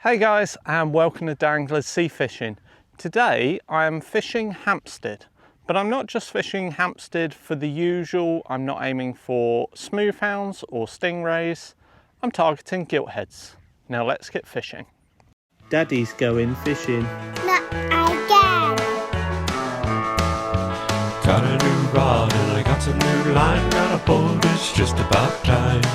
Hey guys, and welcome to Dan-gler's Sea Fishing. Today I am fishing Hampstead, but I'm not just fishing Hampstead for the usual. I'm not aiming for Smoothounds or Stingrays. I'm targeting giltheads. Now let's get fishing. Daddy's going fishing. Not again. Got a new rod and I got a new line. Got a boat, it's just about time to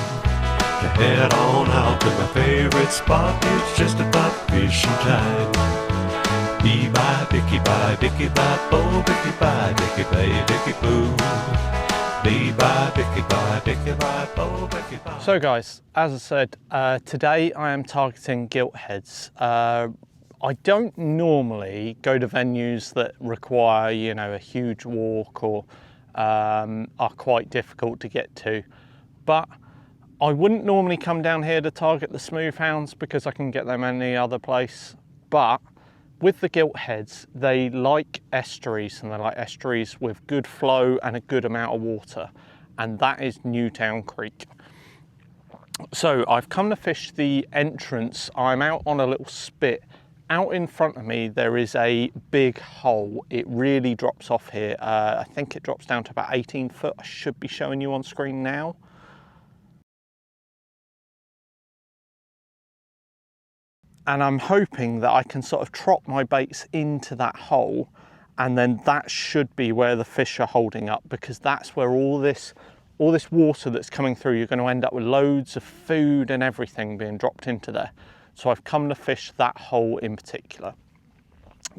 head on out to my favorite spot. It's just about fishing time. Bee bye, bicky bye, bicky bye, bo, bicky bye, bicky bye, bicky boo. Bee bye, bicky bye, bicky bye, bo, bicky bye. So guys, as I said, today I am targeting giltheads. I don't normally go to venues that require, a huge walk or are quite difficult to get to, but I wouldn't normally come down here to target the Smoothounds because I can get them any other place. But with the giltheads, they like estuaries, and they like estuaries with good flow and a good amount of water, and that is Newtown Creek. So I've come to fish the entrance. I'm out on a little spit. Out in front of me there is a big hole. It really drops off here. I think it drops down to about 18 foot. I should be showing you on screen now. And I'm hoping that I can sort of trot my baits into that hole, and then that should be where the fish are holding up, because that's where all this water that's coming through, you're going to end up with loads of food and everything being dropped into there. So I've come to fish that hole in particular.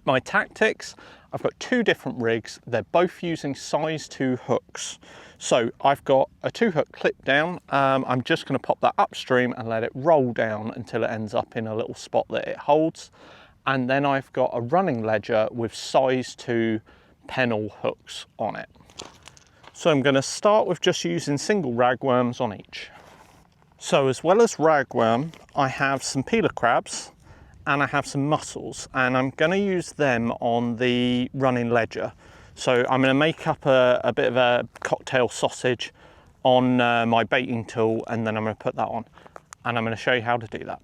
My tactics, I've got two different rigs. They're both using size 2 hooks. So I've got a 2-hook clip down. I'm just going to pop that upstream and let it roll down until it ends up in a little spot that it holds. And then I've got a running ledger with size 2 pennel hooks on it. So I'm going to start with just using single ragworms on each. So as well as ragworm, I have some peeler crabs and I have some mussels, and I'm going to use them on the running ledger. So I'm going to make up a bit of a cocktail sausage on my baiting tool, and then I'm going to put that on, and I'm going to show you how to do that.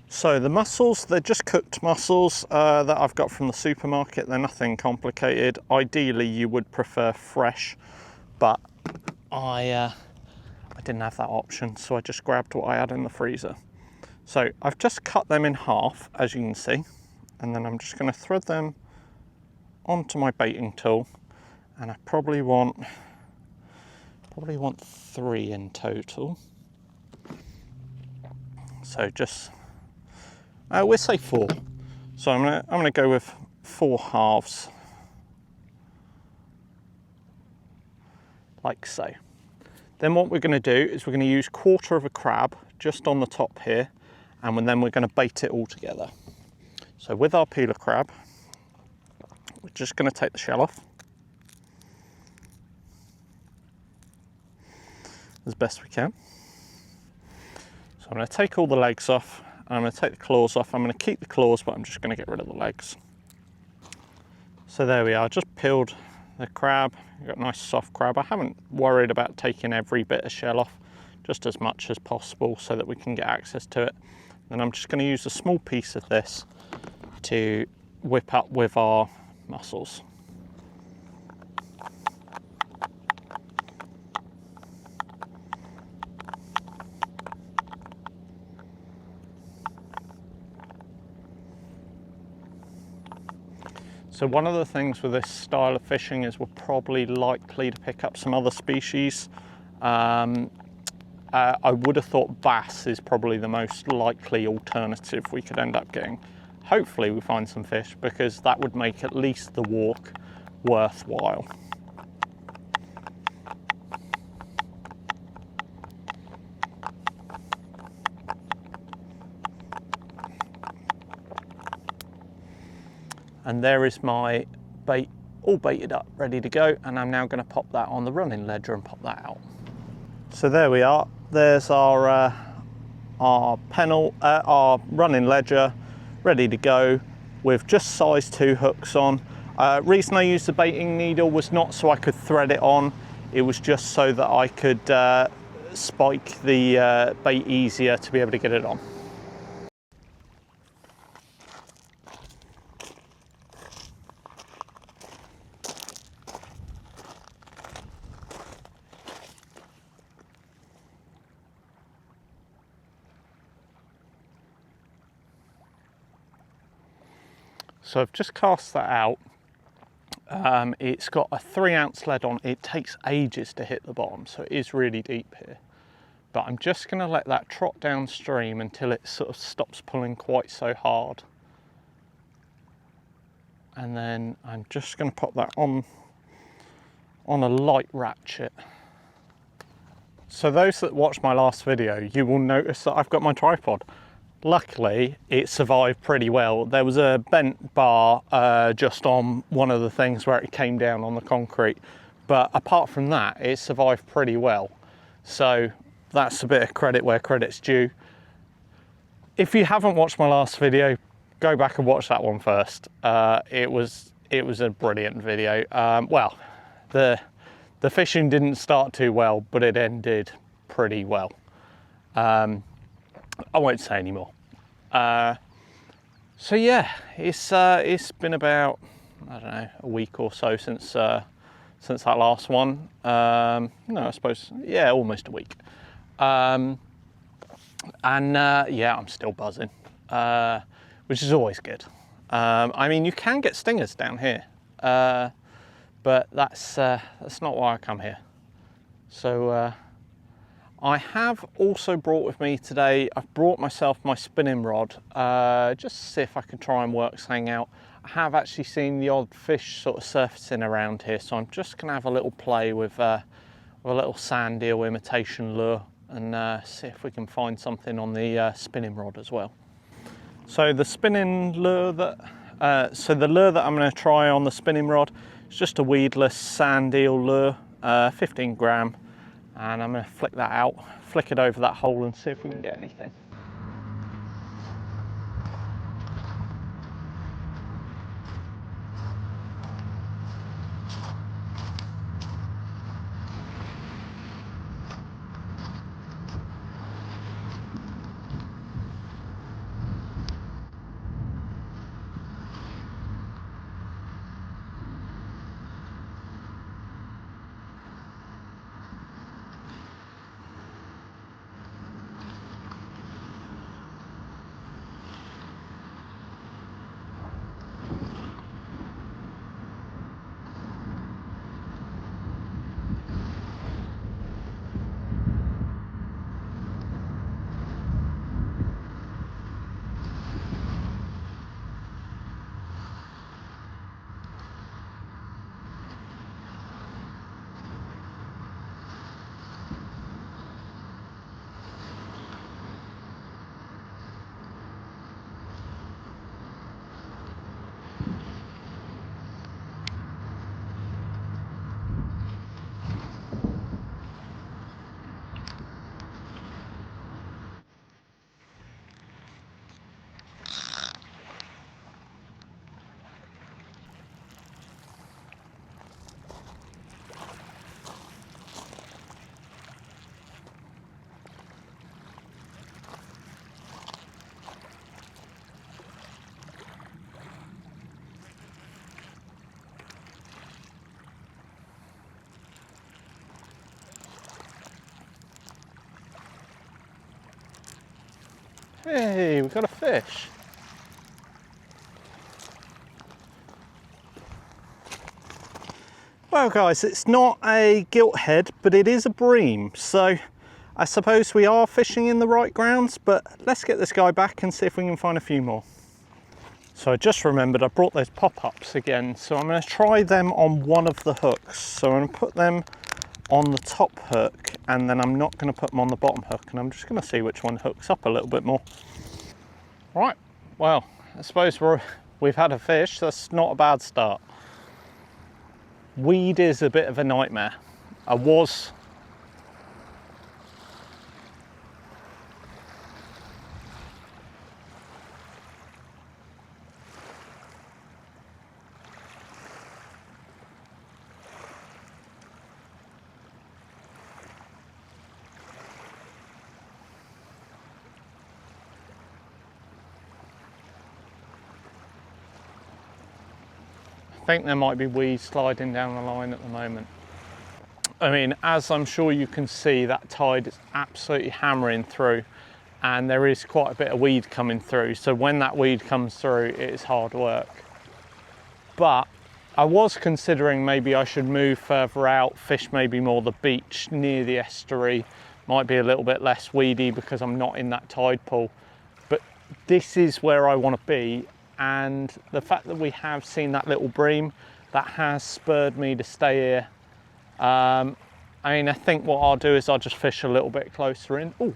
So the mussels, they're just cooked mussels that I've got from the supermarket. They're nothing complicated. Ideally you would prefer fresh, but I didn't have that option, so I just grabbed what I had in the freezer. So I've just cut them in half, as you can see, and then I'm just going to thread them onto my baiting tool, and I probably want 3 in total. So just we'll say 4. So I'm gonna go with 4 halves, like so. Then what we're going to do is we're going to use 1/4 of a crab just on the top here, and then we're going to bait it all together. So with our peeler crab, we're just going to take the shell off as best we can. So I'm going to take all the legs off, and I'm going to take the claws off. I'm going to keep the claws, but I'm just going to get rid of the legs. So there we are, just peeled the crab. You've got a nice soft crab. I haven't worried about taking every bit of shell off, just as much as possible so that we can get access to it. And I'm just going to use a small piece of this to whip up with our mussels. So one of the things with this style of fishing is we're probably likely to pick up some other species. I would have thought bass is probably the most likely alternative we could end up getting. Hopefully we find some fish, because that would make at least the walk worthwhile. And there is my bait all baited up, ready to go, and I'm now going to pop that on the running ledger and pop that out. So there we are. There's our running ledger ready to go with just size 2 hooks on. Reason I used the baiting needle was not so I could thread it on, it was just so that I could spike the bait easier to be able to get it on. So I've just cast that out. It's got a 3-ounce lead on. It takes ages to hit the bottom, so it is really deep here. But I'm just going to let that trot downstream until it sort of stops pulling quite so hard. And then I'm just going to pop that on a light ratchet. So those that watched my last video, you will notice that I've got my tripod. Luckily, it survived pretty well. There was a bent bar just on one of the things where it came down on the concrete. But apart from that, it survived pretty well. So that's a bit of credit where credit's due. If you haven't watched my last video, go back and watch that one first. It was a brilliant video. Well, the fishing didn't start too well, but it ended pretty well. I won't say any more. So yeah, it's been about, I don't know, a week or so since that last one. No, I suppose, yeah, almost a week. Yeah, I'm still buzzing, which is always good. I mean, you can get stingers down here, but that's not why I come here. So I have also brought with me today, I've brought myself my spinning rod, just to see if I can try and work something out. I have actually seen the odd fish sort of surfacing around here, so I'm just going to have a little play with a little sand eel imitation lure and see if we can find something on the spinning rod as well. So the spinning lure the lure that I'm going to try on the spinning rod is just a weedless sand eel lure, 15 gram. And I'm going to flick that out, flick it over that hole and see if we can get anything. Hey, we've got a fish. Well guys, it's not a gilt head, but it is a bream. So I suppose we are fishing in the right grounds, but let's get this guy back and see if we can find a few more. So I just remembered I brought those pop-ups again. So I'm going to try them on one of the hooks. So I'm going to put them on the top hook, and then I'm not going to put them on the bottom hook, and I'm just going to see which one hooks up a little bit more. Right, well, I suppose we've had a fish. That's not a bad start. Weed is a bit of a nightmare. I think there might be weeds sliding down the line at the moment. I mean, as I'm sure you can see, that tide is absolutely hammering through, and there is quite a bit of weed coming through. So when that weed comes through, it is hard work. but I was considering maybe I should move further out, fish maybe more the beach near the estuary. Might be a little bit less weedy because I'm not in that tide pool. But this is where I want to be, and the fact that we have seen that little bream, that has spurred me to stay here. I mean, I think what I'll do is I'll just fish a little bit closer in. Ooh.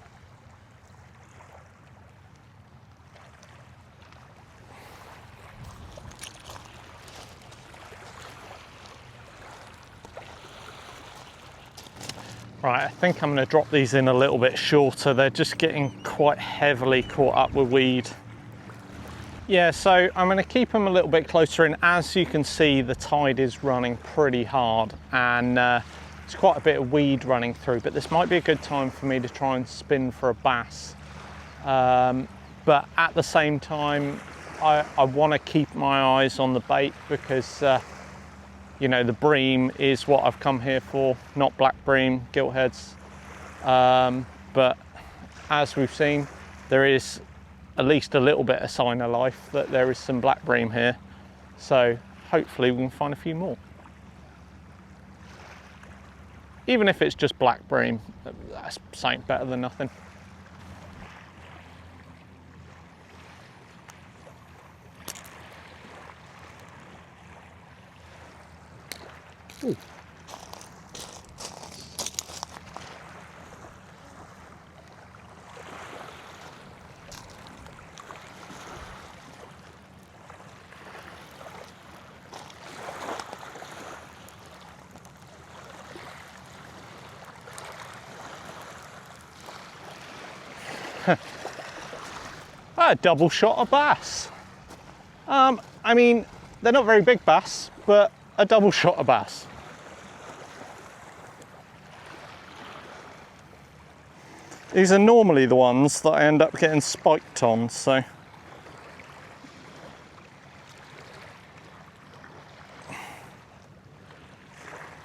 Right, I think I'm going to drop these in a little bit shorter. They're just getting quite heavily caught up with weed. Yeah, so I'm going to keep them a little bit closer in. As you can see, the tide is running pretty hard, and there's quite a bit of weed running through, but this might be a good time for me to try and spin for a bass. But at the same time, I want to keep my eyes on the bait because you know, the bream is what I've come here for, not black bream, giltheads. But as we've seen, there is at least a little bit of sign of life that there is some black bream here. So hopefully we can find a few more. Even if it's just black bream, that's something better than nothing. Ooh. A double shot of bass. I mean, they're not very big bass, but a double shot of bass. These are normally the ones that I end up getting spiked on, so.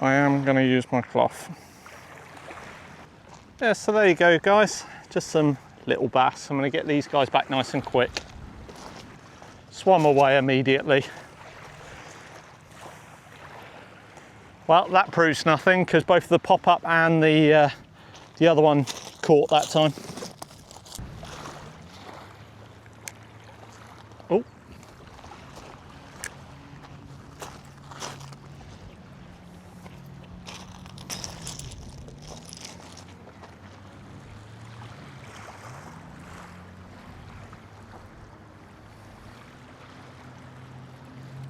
I am going to use my cloth. Yeah, so there you go, guys. Just some little bass. I'm going to get these guys back nice and quick. Swam away immediately. Well, that proves nothing because both the pop-up and the other one caught that time. Oh.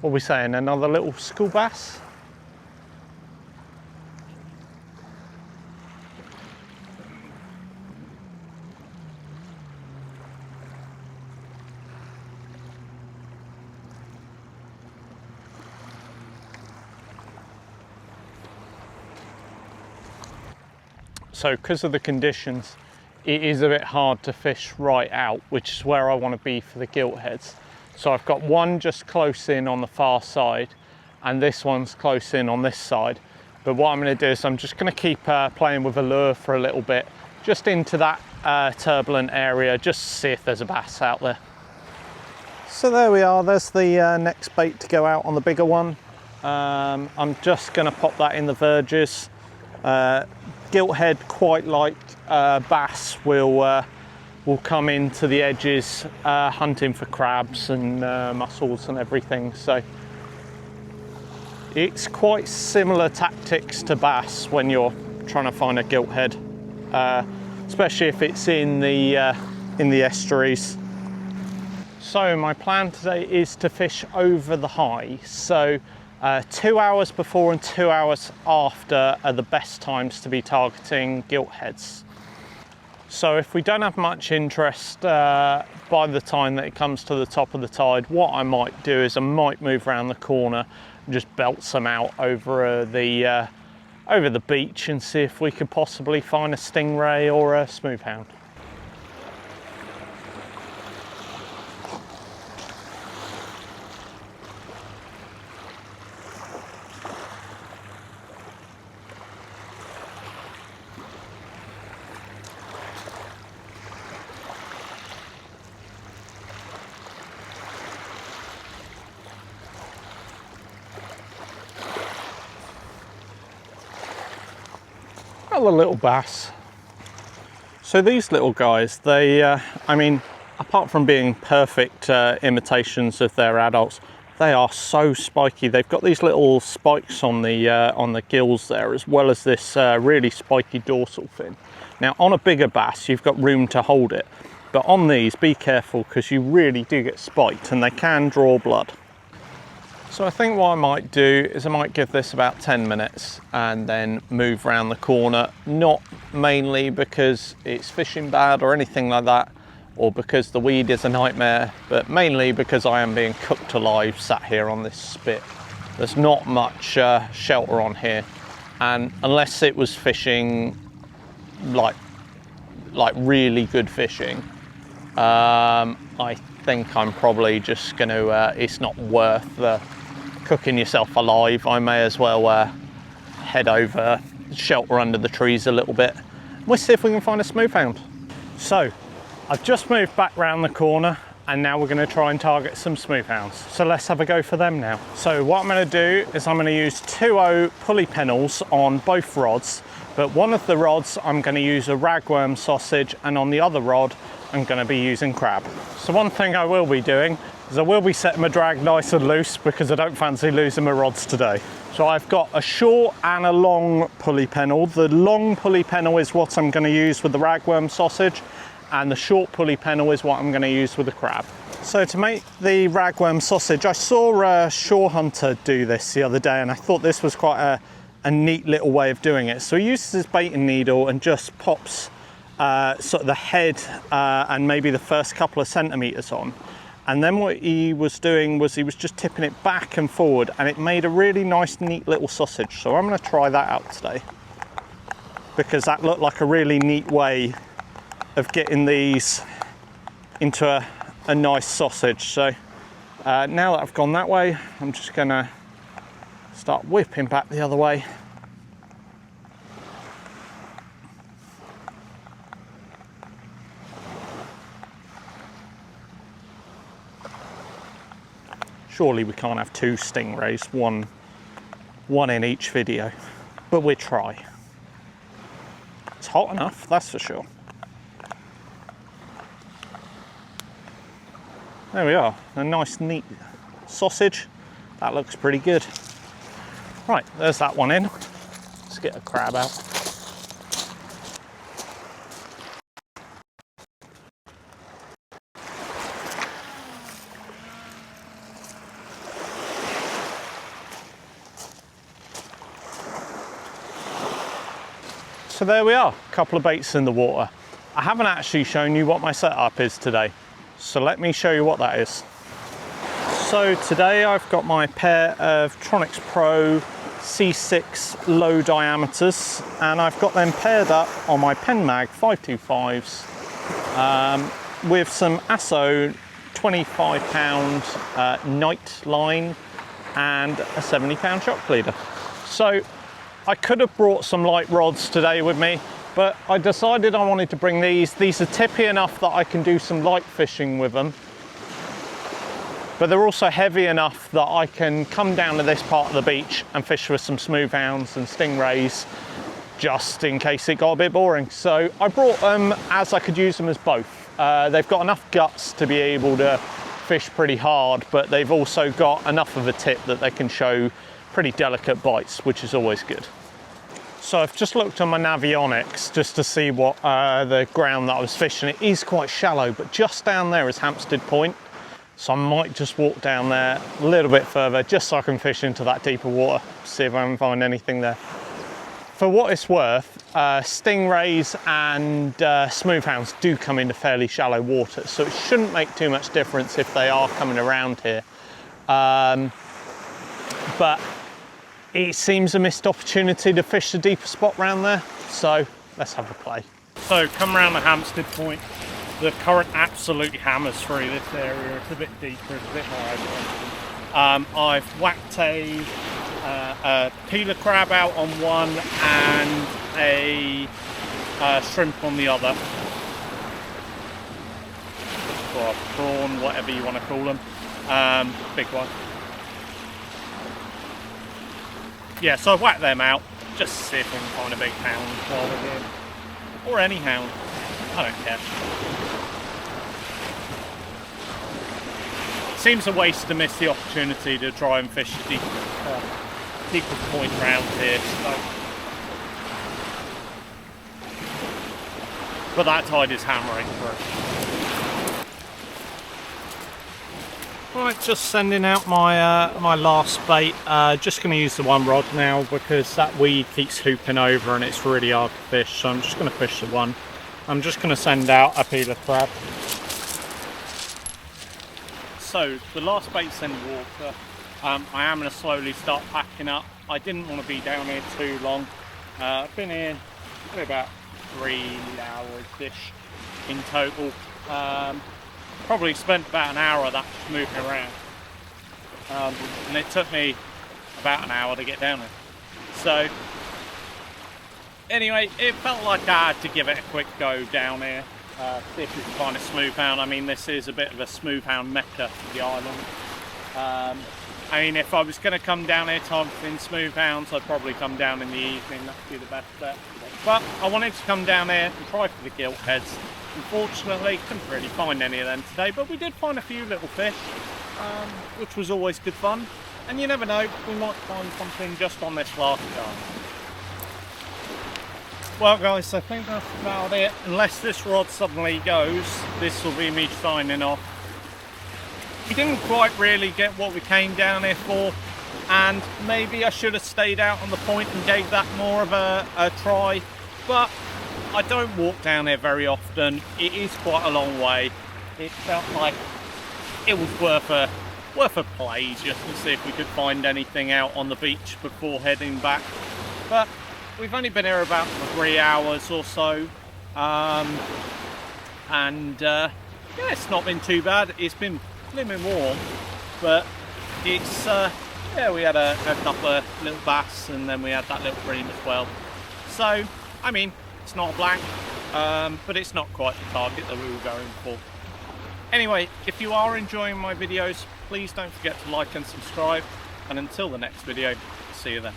What are we saying, another little school bass? So because of the conditions, it is a bit hard to fish right out, which is where I want to be for the gilt heads. So I've got one just close in on the far side, and this one's close in on this side. But what I'm going to do is I'm just going to keep playing with a lure for a little bit, just into that turbulent area, just to see if there's a bass out there. So there we are, there's the next bait to go out on the bigger one. I'm just going to pop that in the verges. Gilthead, quite like bass, will come into the edges hunting for crabs and mussels and everything. So it's quite similar tactics to bass when you're trying to find a gilthead, especially if it's in the estuaries. So my plan today is to fish over the high. So 2 hours before and 2 hours after are the best times to be targeting giltheads. So if we don't have much interest by the time that it comes to the top of the tide, what I might do is I might move around the corner and just belt some out over the beach and see if we could possibly find a stingray or a smoothound. Another little bass. So these little guys, they, I mean, apart from being perfect imitations of their adults, they are so spiky. They've got these little spikes on the gills there, as well as this really spiky dorsal fin. Now, on a bigger bass, you've got room to hold it, but on these, be careful because you really do get spiked and they can draw blood. So I think what I might do is I might give this about 10 minutes and then move around the corner, not mainly because it's fishing bad or anything like that, or because the weed is a nightmare, but mainly because I am being cooked alive sat here on this spit. There's not much shelter on here, and unless it was fishing like really good fishing, I think I'm probably just going to, it's not worth the cooking yourself alive. I may as well head over, shelter under the trees a little bit. We'll see if we can find a Smoothound. So I've just moved back round the corner and now we're going to try and target some Smoothounds. So let's have a go for them now. So what I'm going to do is I'm going to use 2.0 pulley pennels on both rods, but one of the rods I'm going to use a ragworm sausage, and on the other rod I'm going to be using crab. So one thing I will be doing is I will be setting my drag nice and loose because I don't fancy losing my rods today. So I've got a short and a long pulley pennel. The long pulley pennel is what I'm going to use with the ragworm sausage, and the short pulley pennel is what I'm going to use with the crab. So to make the ragworm sausage, I saw a shore hunter do this the other day and I thought this was quite a neat little way of doing it. So he uses his baiting needle and just pops sort of the head and maybe the first couple of centimetres on. And then what he was doing was he was just tipping it back and forward, and it made a really nice, neat little sausage. So I'm going to try that out today because that looked like a really neat way of getting these into a nice sausage. So now that I've gone that way, I'm just going to start whipping back the other way. Surely we can't have two stingrays, one in each video, but we'll try. It's hot enough, that's for sure. There we are, a nice neat sausage. That looks pretty good. Right, there's that one in. Let's get a crab out. So there we are, a couple of baits in the water. I haven't actually shown you what my setup is today, so let me show you what that is. So today I've got my pair of Tronix Pro C6 low diameters, and I've got them paired up on my Penmag 525s with some Asso 25-pound night line and a 70-pound shock leader. So I could have brought some light rods today with me, but I decided I wanted to bring these. These are tippy enough that I can do some light fishing with them, but they're also heavy enough that I can come down to this part of the beach and fish with some Smoothounds and Stingrays, just in case it got a bit boring. So I brought them as I could use them as both. They've got enough guts to be able to fish pretty hard, but they've also got enough of a tip that they can show pretty delicate bites, which is always good. So I've just looked on my Navionics just to see what the ground that I was fishing. It is quite shallow, but just down there is Hampstead Point. So I might just walk down there a little bit further just so I can fish into that deeper water, see if I can find anything there. For what it's worth, Stingrays and Smoothounds do come into fairly shallow water, so it shouldn't make too much difference if they are coming around here. But it seems a missed opportunity to fish the deeper spot round there, so let's have a play. So come around the Hampstead Point. The current absolutely hammers through this area. It's a bit deeper, it's a bit more open. I've whacked a peeler crab out on one and a shrimp on the other, or a prawn, whatever you want to call them. Big one. Yeah, so I've whacked them out. just see if we can find a big hound while we're here. Or any hound, I don't care. Seems a waste to miss the opportunity to try and fish a deeper point round here. So. But that tide is hammering through. Right, just sending out my my last bait. Just going to use the one rod now because that weed keeps hooping over and it's really hard to fish. So I'm just going to fish the one. I'm just going to send out a peeler crab. So the last bait's in the water. I am going to slowly start packing up. I didn't want to be down here too long. I've been here probably about 3 hours-ish in total. Probably spent about an hour of that moving around. And it took me about an hour to get down there. So anyway, it felt like I had to give it a quick go down here. See if we can find a Smoothound. I mean, this is a bit of a Smoothound mecca for the island. I mean, if I was going to come down here targeting Smoothounds, I'd probably come down in the evening. That would be the best bet. But I wanted to come down here and try for the gilt heads. Unfortunately, couldn't really find any of them today, but we did find a few little fish, which was always good fun. And you never know, we might find something just on this last cast. Well guys, I think that's about it. Unless this rod suddenly goes, this will be me signing off. We didn't quite really get what we came down here for, and maybe I should have stayed out on the point and gave that more of a try, but I don't walk down here very often. It is quite a long way. It felt like it was worth a play just to see if we could find anything out on the beach before heading back. But we've only been here about 3 hours or so, and yeah, it's not been too bad. It's been blooming warm, but it's yeah, we had a couple of little bass, and then we had that little bream as well. So I mean, it's not a blank, but it's not quite the target that we were going for. Anyway, if you are enjoying my videos, please don't forget to like and subscribe, and until the next video, see you then.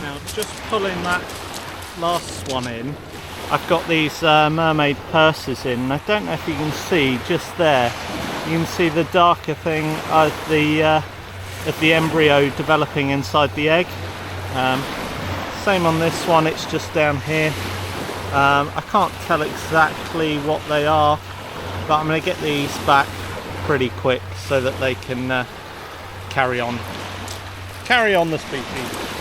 Now, just pulling that last one in, I've got these Mermaid purses in, and I don't know if you can see just there, you can see the darker thing of the embryo developing inside the egg. Same on this one, it's just down here. I can't tell exactly what they are, but I'm going to get these back pretty quick so that they can carry on the species.